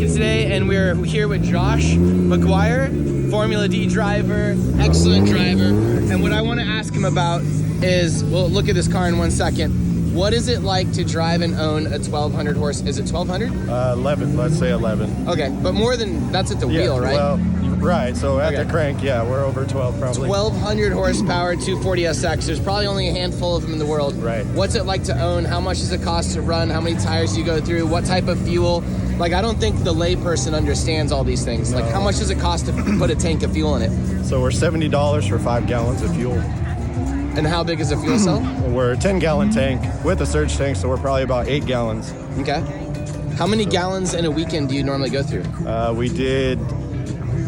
Market today, and we're here with Josh McGuire, Formula D driver, excellent driver. And what I want to ask him about is, we'll look at this car in 1 second. What is it like to drive and own a 1200 horse? Is it 1200? 11, let's say 11. Okay, but more than, that's at the wheel, right? Well, right, so at the crank, yeah, we're over 12 probably. 1200 horsepower, 240SX. There's probably only a handful of them in the world. Right. What's it like to own? How much does it cost to run? How many tires do you go through? What type of fuel? Like, I don't think the layperson understands all these things. No. Like, how much does it cost to put a tank of fuel in it? So we're $70 for 5 gallons of fuel. And how big is a fuel cell? We're a 10-gallon tank with a surge tank, so we're probably about 8 gallons. Okay. How many gallons in a weekend do you normally go through? We did,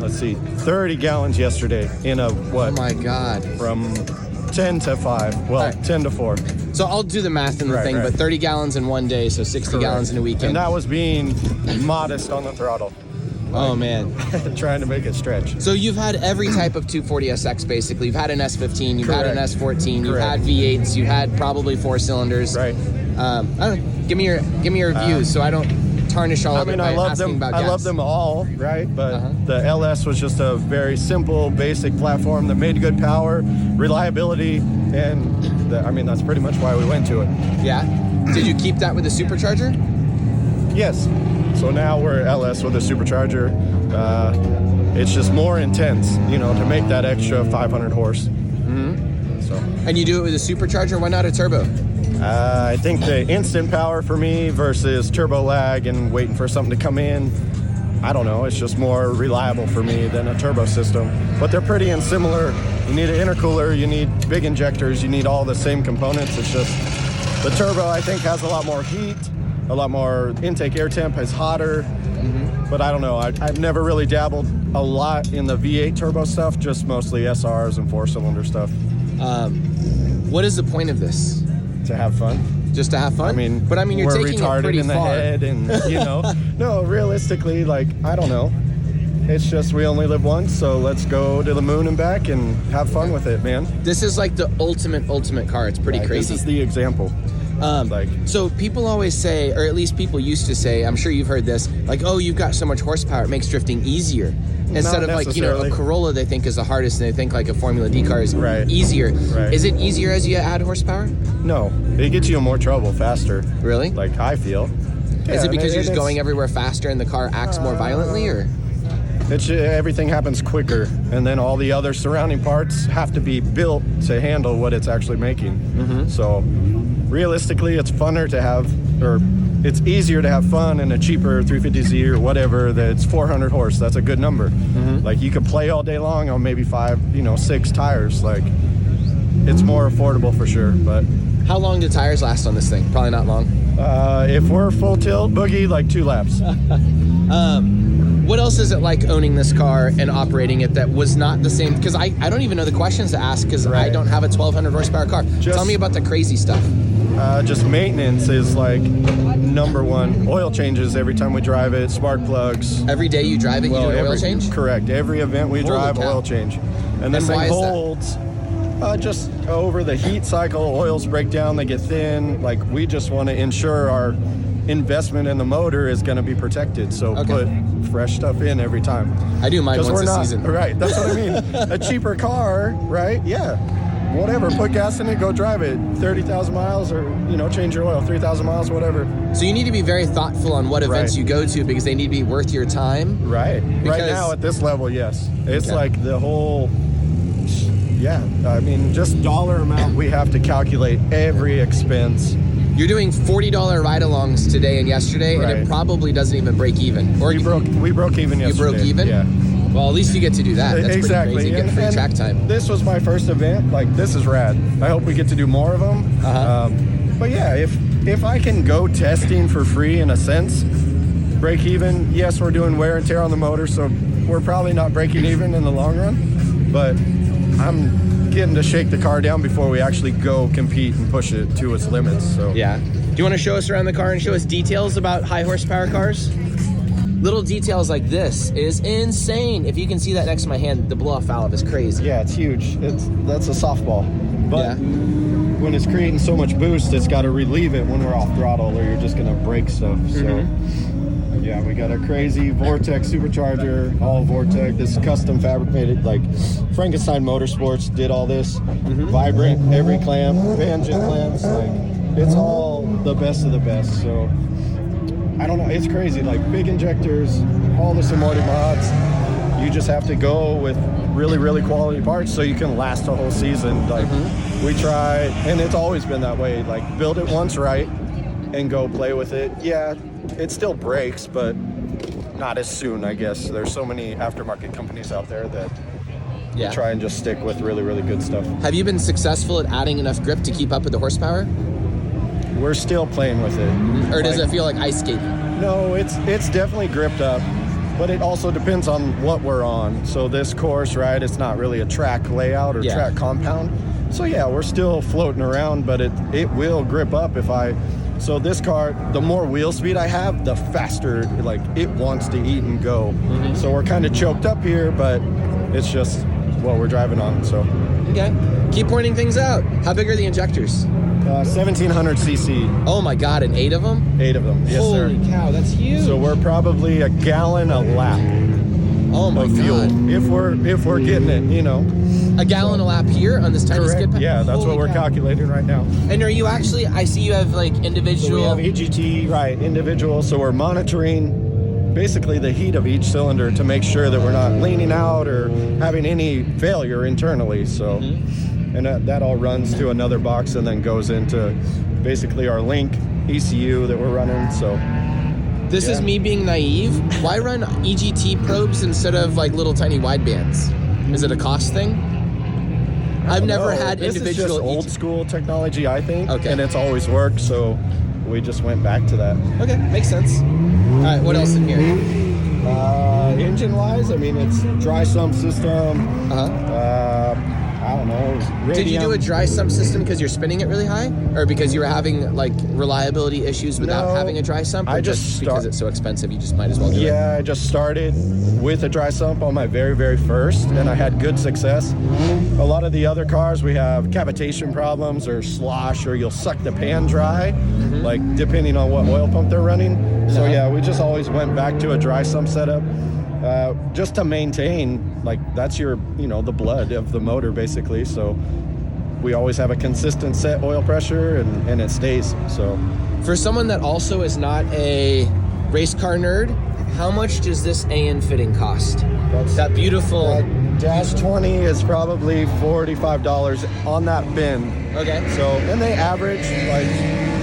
let's see, 30 gallons yesterday in a, what? Oh my God. From 10 to 5. Well, right. 10 to 4. So I'll do the math in the thing, but 30 gallons in one day, so 60 Correct. gallons in a weekend. And that was being modest on the throttle. Oh, man. Trying to make it stretch. So you've had every type of 240SX, basically. You've had an S15, you've had an S14, you've had V8s, you've had probably 4 cylinders. Right. I don't know. Give me your reviews so I don't tarnish all of it by asking about gas. I love them all, right? But the LS was just a very simple, basic platform that made good power, reliability, and I mean, that's pretty much why we went to it. Yeah? Did you keep that with the supercharger? Yes. So now we're LS with a supercharger. It's just more intense, you know, to make that extra 500 horse. Mm-hmm. So. And you do it with a supercharger? Why not a turbo? I think the instant power for me versus turbo lag and waiting for something to come in, I don't know, it's just more reliable for me than a turbo system. But they're pretty and similar. You need an intercooler, you need big injectors, you need all the same components. It's just the turbo, I think, has a lot more heat, a lot more intake air temp, is hotter. Mm-hmm. But I don't know, I've never really dabbled a lot in the V8 turbo stuff, just mostly SRs and 4-cylinder stuff. What is the point of this? To have fun. Just to have fun? I mean, but I mean, you're taking it pretty in the far. head and, you know, no, realistically, like, I don't know. It's just we only live once, so let's go to the moon and back and have fun with it, man. This is like the ultimate car. It's pretty crazy. This is the example. So people always say, or at least people used to say, I'm sure you've heard this, like, oh, you've got so much horsepower, it makes drifting easier. Instead of like, you know, a Corolla they think is the hardest, and they think like a Formula D car is easier. Right. Is it easier as you add horsepower? No, it gets you in more trouble faster. Really? Like, I feel. Is it because you're just going everywhere faster and the car acts more violently, or? Everything happens quicker, and then all the other surrounding parts have to be built to handle what it's actually making. Mm-hmm. So realistically, it's funner to have, or it's easier to have fun in a cheaper 350Z or whatever that's 400 horse. That's a good number. Mm-hmm. Like, you could play all day long on maybe 6 tires. Like, it's more affordable for sure. But how long do tires last on this thing? Probably not long. If we're full tilt boogie, like 2 laps. What else is it like owning this car and operating it that was not the same? Because I don't even know the questions to ask because I don't have a 1200 horsepower car. Tell me about the crazy stuff. Just maintenance is like number one. Oil changes every time we drive it, spark plugs. Every day you drive it, you do an oil change? Correct. Every event we drive, oil change. And this thing holds just over the heat cycle, oils break down, they get thin. Like, we just want to ensure our investment in the motor is going to be protected, so put fresh stuff in every time. I do mine once a season. Right, that's what I mean. A cheaper car, right? Yeah, whatever, put gas in it, go drive it 30,000 miles, or, you know, change your oil 3,000 miles, whatever. So you need to be very thoughtful on what events you go to, because they need to be worth your time. Right. Right now at this level, yes. It's like the whole, I mean, just dollar amount we have to calculate every expense. You're doing $40 ride-alongs today and yesterday, and it probably doesn't even break even. Or we broke even yesterday. You broke even? Yeah. Well, at least you get to do that. That's exactly. Pretty crazy. Get free track time. This was my first event. Like, this is rad. I hope we get to do more of them. But yeah, if I can go testing for free in a sense, break even, yes, we're doing wear and tear on the motor, so we're probably not breaking even in the long run. But I'm getting to shake the car down before we actually go compete and push it to its limits. So yeah. Do you want to show us around the car and show us details about high horsepower cars? Little details like this is insane. If you can see that next to my hand, the blow-off valve is crazy. Yeah, it's huge. That's a softball. But when it's creating so much boost, it's got to relieve it when we're off throttle, or you're just going to break stuff. So Yeah, we got a crazy Vortex supercharger, all Vortex. This is custom fabricated, like Frankenstein Motorsports did all this. Vibrant, every clamp, Banjit clamps, like it's all the best of the best. So I don't know, it's crazy. Like big injectors, all the Simorti mods. You just have to go with really, really quality parts so you can last a whole season. Like we try, and it's always been that way. Like build it once right and go play with it. Yeah, it still breaks, but not as soon, I guess. There's so many aftermarket companies out there that try and just stick with really, really good stuff. Have you been successful at adding enough grip to keep up with the horsepower? We're still playing with it. Or does it feel like ice skating? No, it's definitely gripped up, but it also depends on what we're on. So this course, right, it's not really a track layout or track compound. So yeah, we're still floating around, but it will grip up if I... So this car, the more wheel speed I have, the faster, like, it wants to eat and go. So we're kind of choked up here, but it's just what we're driving on, so. Okay. Keep pointing things out. How big are the injectors? 1,700 cc. Oh my God, and 8 of them? 8 of them, yes, sir. Holy cow, that's huge. So we're probably a gallon a lap of fuel. God. If we're getting it, you know. A gallon a lap here on this tiny skid pad? Yeah, that's Holy what we're cow. calculating right now. And are you actually, I see you have like individual... So we have EGT, right, individual. So we're monitoring basically the heat of each cylinder to make sure that we're not leaning out or having any failure internally. So, and that all runs to another box and then goes into basically our link ECU that we're running. So this is me being naive. Why run EGT probes instead of like little tiny widebands? Is it a cost thing? I've never had this individual. Is just old school technology, I think. Okay. And it's always worked, so we just went back to that. Okay, makes sense. All right, what else in here? Engine-wise, I mean, it's dry sump system. I don't know. Radium. Did you do a dry sump system because you're spinning it really high, or because you were having like reliability issues without having a dry sump, or I just because it's so expensive you just might as well do it? Yeah, I just started with a dry sump on my very, very first, and I had good success. A lot of the other cars, we have cavitation problems or slosh, or you'll suck the pan dry, like depending on what oil pump they're running. So yeah, we just always went back to a dry sump setup. Just to maintain, like that's your, the blood of the motor basically. So we always have a consistent set oil pressure and it stays. So for someone that also is not a race car nerd, how much does this AN fitting cost? That beautiful Dash 20 is probably $45 on that bin. Okay. So, and they average, like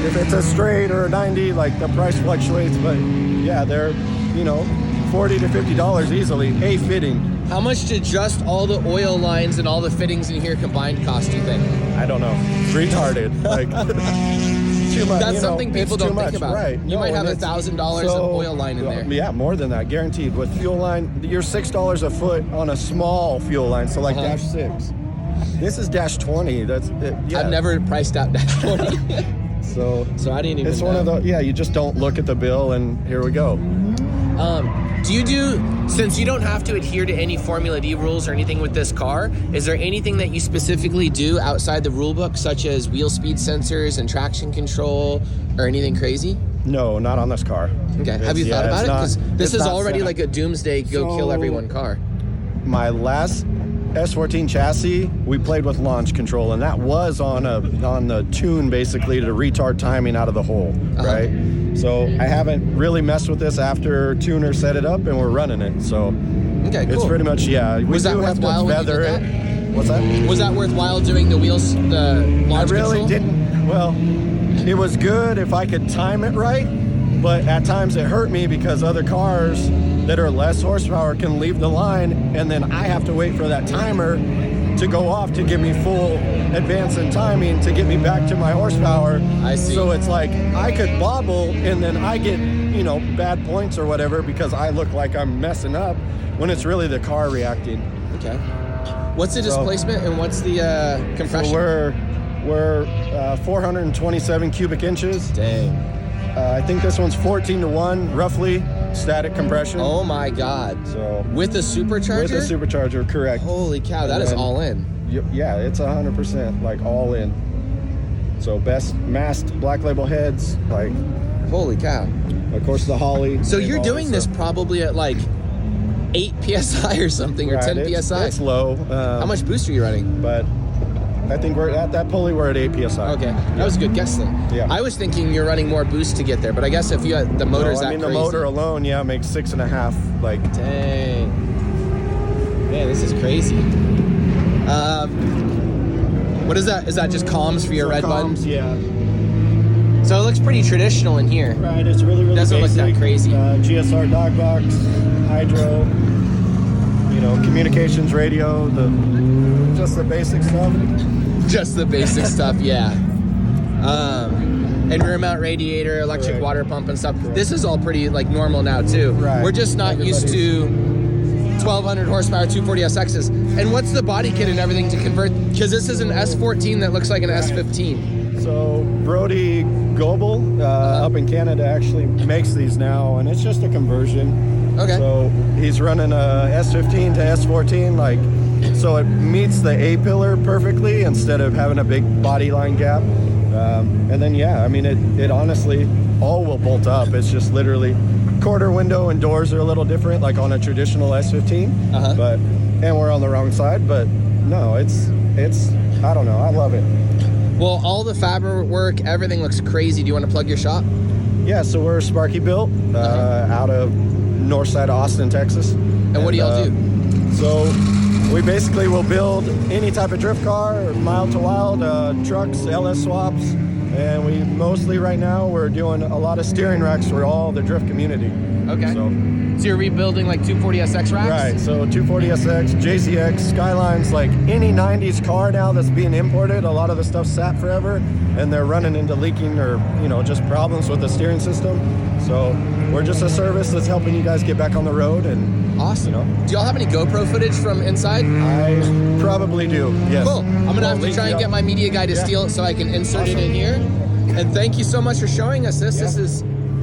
if it's a straight or a 90, like the price fluctuates, but yeah, they're, $40 to $50 easily, a fitting. How much did just all the oil lines and all the fittings in here combined cost, do you think? I don't know. Retarded. Like, too much. That's something people don't think about. Right. You might have $1,000 of oil line in there. Yeah, more than that, guaranteed. With fuel line, you're $6 a foot on a small fuel line, so like Dash 6. This is Dash 20. That's yeah. I've never priced out Dash 20. So I didn't even know. It's one of the, you just don't look at the bill and here we go. Since you don't have to adhere to any Formula D rules or anything with this car, is there anything that you specifically do outside the rule book, such as wheel speed sensors and traction control or anything crazy? No, not on this car. Okay. Have you thought about it? Because this is already like a doomsday kill everyone car. My last S14 chassis, we played with launch control, and that was on the tune basically to retard timing out of the hole, right? So I haven't really messed with this after tuner set it up and we're running it. So okay, cool. It's pretty much, we was that do have worthwhile to feather when you did it. That? What's that? Was that worthwhile doing the wheels, the launch control? I really didn't. Well, it was good if I could time it right, but at times it hurt me because other cars that are less horsepower can leave the line, and then I have to wait for that timer to go off to give me full advance in timing to get me back to my horsepower. I see. So it's like I could bobble and then I get, bad points or whatever because I look like I'm messing up when it's really the car reacting. Okay. What's the displacement and what's the compression? So we're 427 cubic inches. Dang. I think this one's 14-1, roughly, static compression. Oh my God. So with a supercharger? With a supercharger, correct. Holy cow, that is all in. Yeah, it's 100%, like all in. So best masked black label heads, like. Holy cow. Of course, the Holly. So you're doing this probably at like 8 psi or something, or 10 psi. It's low. How much boost are you running? But I think we're at that pulley. We're at 8 psi. Okay, that was a good guess then. Yeah. I was thinking you're running more boost to get there, but I guess if you had the motor's that crazy. The motor alone, makes 6.5. Like, dang, man, this is crazy. What is that? Is that just comms for your red buttons? Yeah. So it looks pretty traditional in here. Right. It's really doesn't basic. Look that crazy. GSR dog box, hydro. Communications radio. Just the basic stuff. Just the basic stuff, yeah. And rear mount radiator, electric water pump and stuff. This is all pretty like normal now too. Right. We're just not used to 1200 horsepower 240SXs. And what's the body kit and everything to convert? Because this is an S14 that looks like an S15. So Brody Goebel up in Canada actually makes these now, and it's just a conversion. Okay. So he's running a S15 to S14, so it meets the A-pillar perfectly instead of having a big body line gap. And then it honestly all will bolt up. It's just literally quarter window and doors are a little different, like on a traditional S15. But and we're on the wrong side. But no, it's I don't know. I love it. Well, all the fabric work, everything looks crazy. Do you want to plug your shop? Yeah, so we're Sparky Built out of north side of Austin, Texas. And what do y'all do? So we basically will build any type of drift car, mild to wild, trucks, LS swaps, and we mostly right now we're doing a lot of steering racks for all the drift community. Okay. So you're rebuilding like 240SX racks? Right, so 240SX, JZX, Skylines, like any 90s car now that's being imported, a lot of the stuff sat forever and they're running into leaking or, just problems with the steering system. So we're just a service that's helping you guys get back on the road. And awesome. Do y'all have any GoPro footage from inside? I probably do, yes. Cool. I'm going to have to try and get my media guy to steal it so I can insert it in here. And thank you so much for showing us this. This is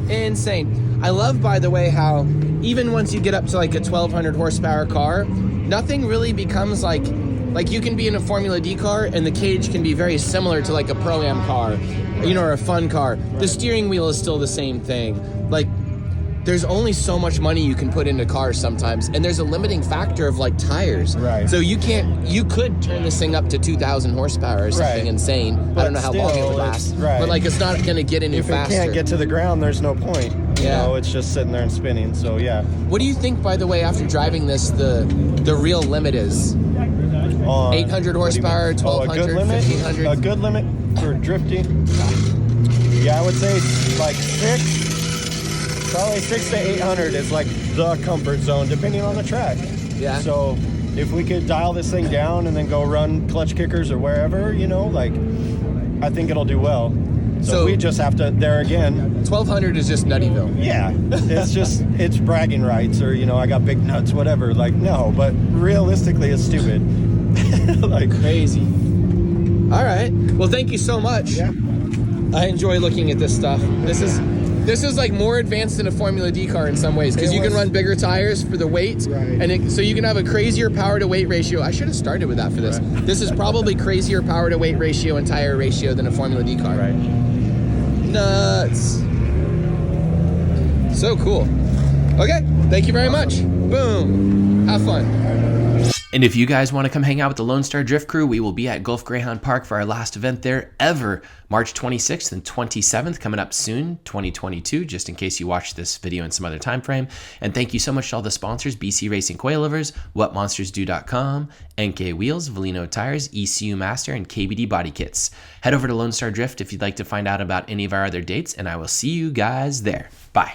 insane. I love, by the way, how even once you get up to like a 1200 horsepower car, nothing really becomes like you can be in a Formula D car and the cage can be very similar to like a Pro-Am car, or a fun car. The steering wheel is still the same thing. Like, there's only so much money you can put into cars sometimes, and there's a limiting factor of like tires. Right. So you could turn this thing up to 2,000 horsepower or something insane. But I don't know how long it would last. But like, it's not going to get any faster. If it can't get to the ground, there's no point. It's just sitting there and spinning. So yeah. What do you think, by the way, after driving this, the real limit is? 800 horsepower, 1200, 1500? A good limit for drifting? Yeah, I would say like 6 to 800 is like the comfort zone, depending on the track. Yeah. So if we could dial this thing down and then go run clutch kickers or wherever, I think it'll do well. So we just have to, there again. 1200 is just Nuttyville. Yeah. It's bragging rights or, I got big nuts, whatever. Like, no, but realistically, it's stupid. Like crazy. All right. Well, thank you so much. Yeah. I enjoy looking at this stuff. This is like more advanced than a Formula D car in some ways because you can run bigger tires for the weight, and so you can have a crazier power to weight ratio. I should have started with that for this. Right. This is probably crazier power to weight ratio and tire ratio than a Formula D car. Right. Nuts. So cool. Okay. Thank you very much. Boom. Have fun. And if you guys want to come hang out with the Lone Star Drift Crew, we will be at Gulf Greyhound Park for our last event there ever, March 26th and 27th, coming up soon, 2022, just in case you watch this video in some other time frame. And thank you so much to all the sponsors, BC Racing Coilovers, WhatMonstersDo.com, NK Wheels, Valino Tires, ECU Master, and KBD Body Kits. Head over to Lone Star Drift if you'd like to find out about any of our other dates, and I will see you guys there. Bye.